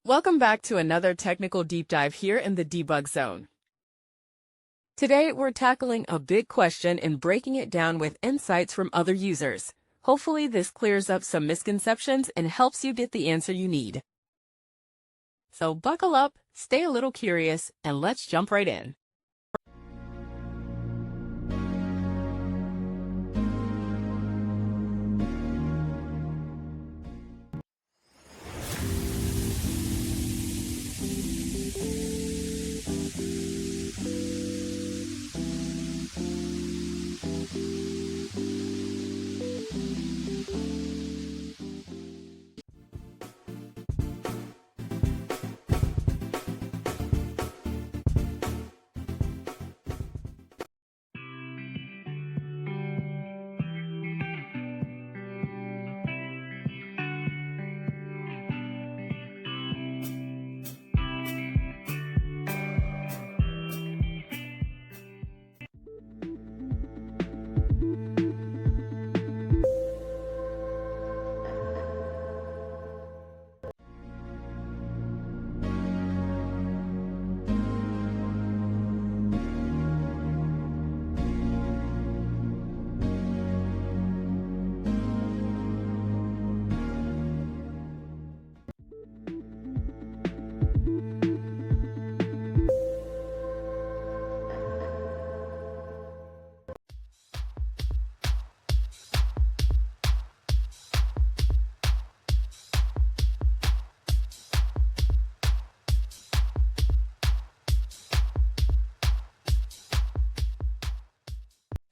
Welcome back to another technical deep dive here in the debug zone. Today, we're tackling a big question and breaking it down with insights from other users. Hopefully, this clears up some misconceptions and helps you get the answer you need. So buckle up, stay a little curious, and let's jump right in.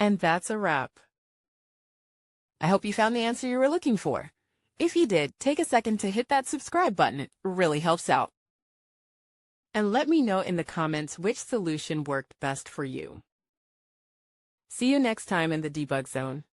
And that's a wrap. I hope you found the answer you were looking for. If you did, take a second to hit that subscribe button. It really helps out. And let me know in the comments which solution worked best for you. See you next time in the debug zone.